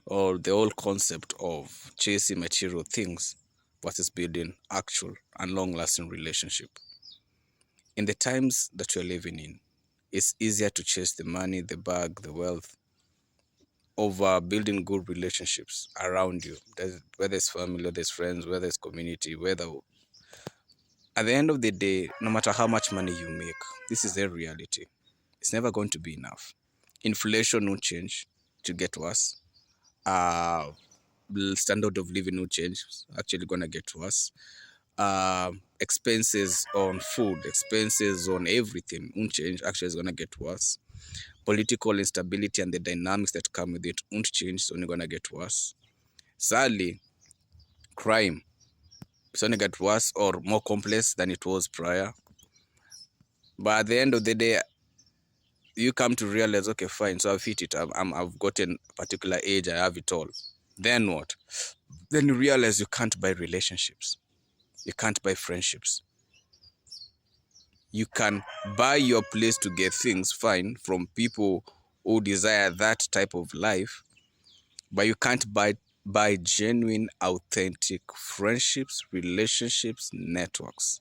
or the whole concept of chasing material things versus building actual and long-lasting relationship. In the times that we're living in, it's easier to chase the money, the bag, the wealth over building good relationships around you. Whether it's family, whether it's friends, whether it's community, whether at the end of the day, no matter how much money you make, this is a reality. It's never going to be enough. Inflation won't change to get worse. Uh, Standard of living will change. It's actually gonna get worse. Expenses on food, expenses on everything won't change. Actually, it's gonna get worse. Political instability and the dynamics that come with it won't change. It's only gonna get worse. Sadly, crime it's only get worse or more complex than it was prior. But at the end of the day, you come to realize, okay, fine, so I've hit it. I've gotten a particular age. I have it all. Then what? Then you realize you can't buy relationships. You can't buy friendships. You can buy your place to get things, fine, from people who desire that type of life, but you can't buy genuine, authentic friendships, relationships, networks.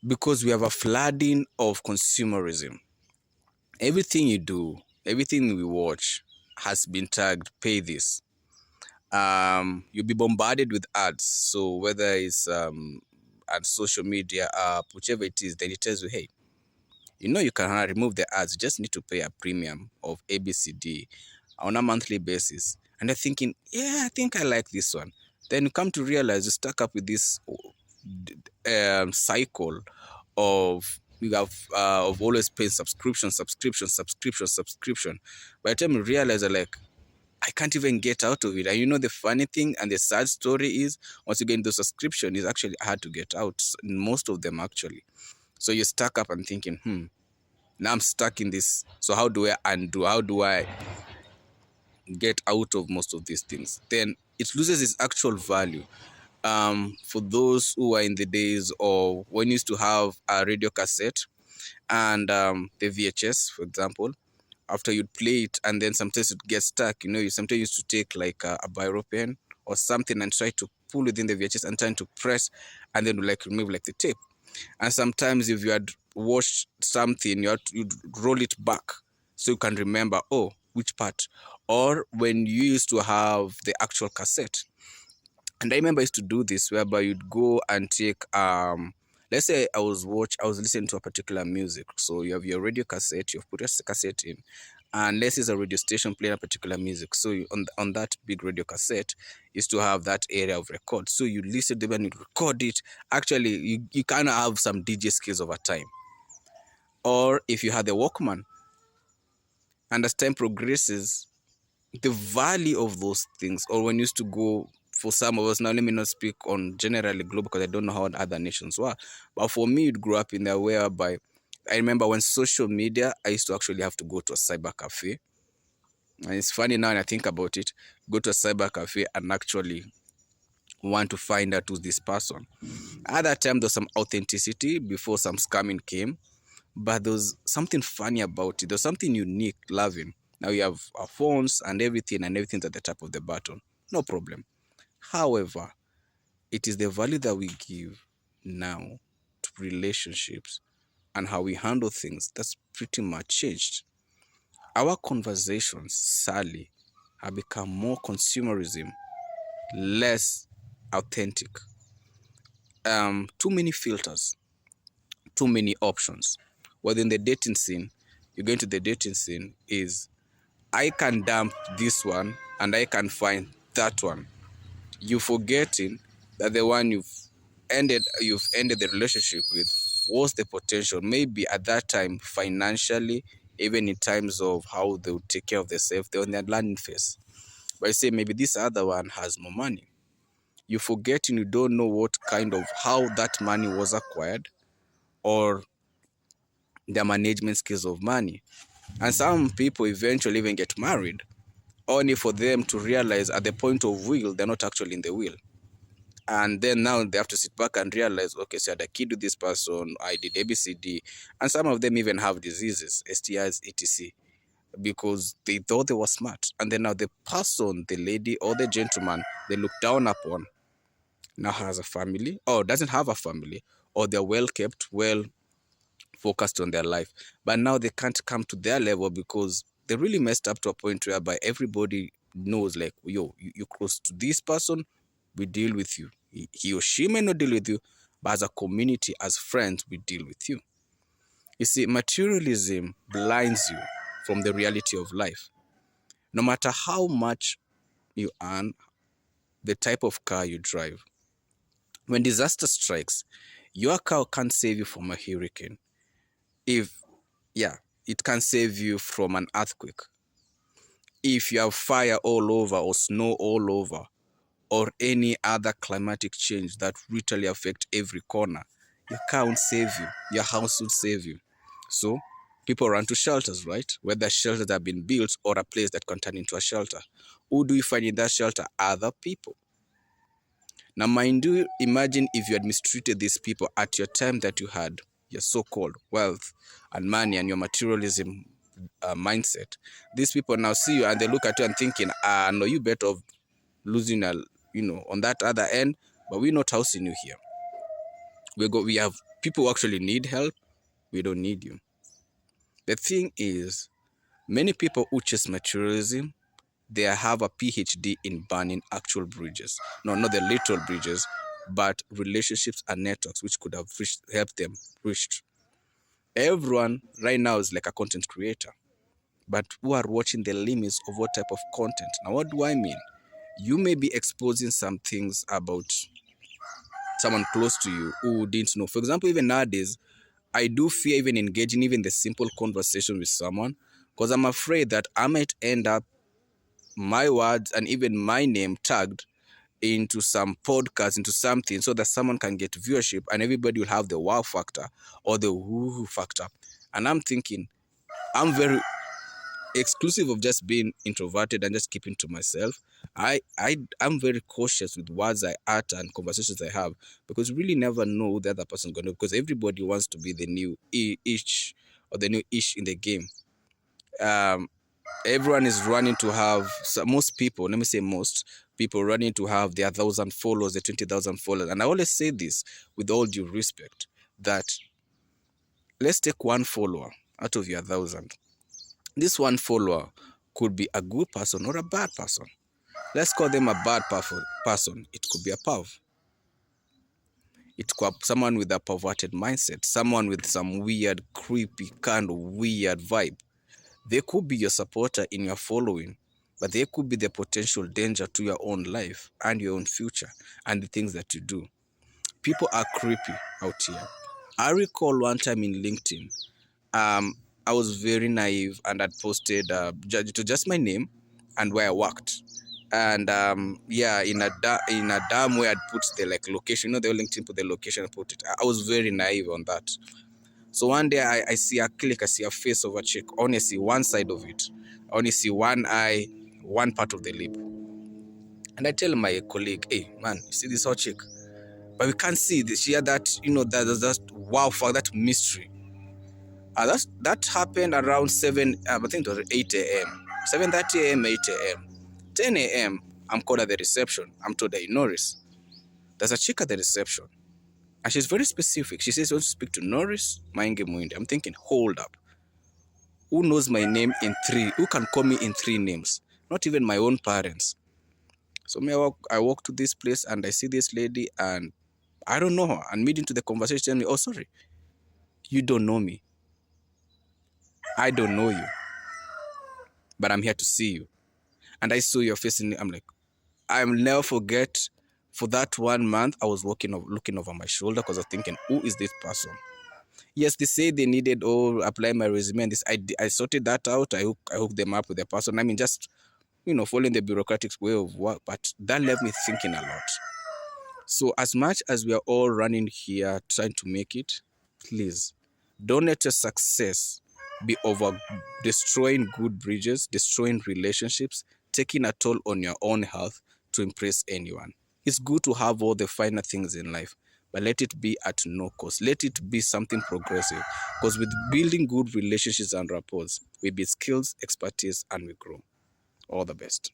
Because we have a flooding of consumerism. Everything you do, everything we watch has been tagged, pay this. You'll be bombarded with ads. So whether it's on social media app, whichever it is, then it tells you, hey, you can remove the ads. You just need to pay a premium of ABCD on a monthly basis. And they're thinking, yeah, I think I like this one. Then you come to realize you stuck up with this cycle of you have of always paying subscription. By the time you realize, like, I can't even get out of it. And the funny thing and the sad story is, once you get into subscription, it's actually hard to get out. Most of them actually. So you're stuck up and thinking, now I'm stuck in this. So how do I undo? How do I get out of most of these things? Then it loses its actual value. For those who are in the days of when you used to have a radio cassette and the VHS, for example, after you'd play it and then sometimes it gets stuck, you sometimes used to take like a biro pen or something and try to pull within the VHS and trying to press and then like remove like the tape. And sometimes if you had watched something, you'd roll it back so you can remember, oh, which part. Or when you used to have the actual cassette. And I remember I used to do this whereby you'd go and take let's say I was listening to a particular music. So you have your radio cassette, you've put a cassette in, and let's say it's a radio station playing a particular music. So on that big radio cassette is to have that area of record. So you listen to them and you record it. Actually, you kind of have some DJ skills over time. Or if you had the Walkman, and as time progresses, the value of those things, or when you used to go, for some of us, now let me not speak on generally global because I don't know how other nations were, but for me it grew up in a whereby I remember when social media, I used to actually have to go to a cyber cafe. And it's funny now when I think about it, go to a cyber cafe and actually want to find out who's this person. At that time there's some authenticity before some scamming came, but there's something funny about it. There's something unique, loving. Now you have our phones and everything's at the top of the button. No problem. However, it is the value that we give now to relationships and how we handle things that's pretty much changed. Our conversations, sadly, have become more consumerism, less authentic. Too many filters, too many options. Within the dating scene, you go into the dating scene is I can dump this one and I can find that one. You forgetting that the one you've ended the relationship with was the potential, maybe at that time financially, even in terms of how they would take care of themselves, they're on their learning phase. But I say maybe this other one has more money. You forgetting, you don't know what kind of how that money was acquired or their management skills of money. And some people eventually even get married only for them to realize at the point of will, they're not actually in the will. And then now they have to sit back and realize, okay, so I had a kid with this person, I did ABCD. And some of them even have diseases, STIs, etc. because they thought they were smart. And then now the person, the lady or the gentleman they look down upon now has a family or doesn't have a family, or they're well kept, well focused on their life. But now they can't come to their level because they really messed up to a point whereby everybody knows, like, yo, you're close to this person, we deal with you. He or she may not deal with you, but as a community, as friends, we deal with you. You see, materialism blinds you from the reality of life. No matter how much you earn, the type of car you drive, when disaster strikes, your car can't save you from a hurricane. If, yeah, it can save you from an earthquake. If you have fire all over or snow all over or any other climatic change that literally affect every corner, your car won't save you. Your house will save you. So people run to shelters, right? Whether shelters have been built or a place that can turn into a shelter. Who do you find in that shelter? Other people. Now, mind you, imagine if you had mistreated these people at your time that you had your so-called wealth and money and your materialism mindset. These people now see you and they look at you and thinking, no, you better off losing on that other end, but we're not housing you here. We have people who actually need help. We don't need you. The thing is, many people who chase materialism, they have a PhD in burning actual bridges. No, not the literal bridges, but relationships and networks which could have helped them reach. Everyone right now is like a content creator, but who are watching the limits of what type of content. Now, what do I mean? You may be exposing some things about someone close to you who didn't know. For example, even nowadays, I do fear even engaging even the simple conversation with someone because I'm afraid that I might end up my words and even my name tagged into some podcast, into something, so that someone can get viewership and everybody will have the wow factor or the woo factor. And I'm thinking, I'm very exclusive of just being introverted and just keeping to myself. I'm very cautious with words I utter and conversations I have because you really never know who the other person's gonna do, because everybody wants to be the new ish or the new ish in the game. Um, Everyone is running to have, so most people, let me say most people running to have their 1,000 followers, their 20,000 followers. And I always say this with all due respect, that let's take one follower out of your 1,000. This one follower could be a good person or a bad person. Let's call them a bad person. It could be a perv. It could be someone with a perverted mindset, someone with some weird, creepy, kind of weird vibe. They could be your supporter in your following, but they could be the potential danger to your own life and your own future and the things that you do. People are creepy out here. I recall one time in LinkedIn, I was very naive and I'd posted to just my name and where I worked. And yeah, in a dam where I'd put the like location, the LinkedIn put the location, I put it. I was very naive on that. So one day I see a click, I see a face of a chick. I only see one side of it. I only see one eye, one part of the lip. And I tell my colleague, hey man, you see this hot chick? But we can't see this. She had that, that wow for that mystery. That happened around 7, I think it was 8 a.m. 7:30 a.m., 8 a.m. 10 a.m., I'm called at the reception. I'm told that, Norris, there's a chick at the reception. And she's very specific. She says, "You want to speak to Norris Mainge Muinde." I'm thinking, hold up. Who knows my name in 3? Who can call me in 3 names? Not even my own parents. So I walk to this place and I see this lady and I don't know her. And mid into the conversation, tell me, "Oh, sorry, you don't know me. I don't know you, but I'm here to see you." And I saw your face and I'm like, I'll never forget. For that 1 month, I was looking over my shoulder because I was thinking, who is this person? Yes, they say they needed apply my resume and this. I sorted that out. I hooked them up with the person. I mean, just following the bureaucratic way of work. But that left me thinking a lot. So as much as we are all running here trying to make it, please don't let your success be over destroying good bridges, destroying relationships, taking a toll on your own health to impress anyone. It's good to have all the finer things in life, but let it be at no cost. Let it be something progressive, because with building good relationships and rapports, we build skills, expertise, and we grow. All the best.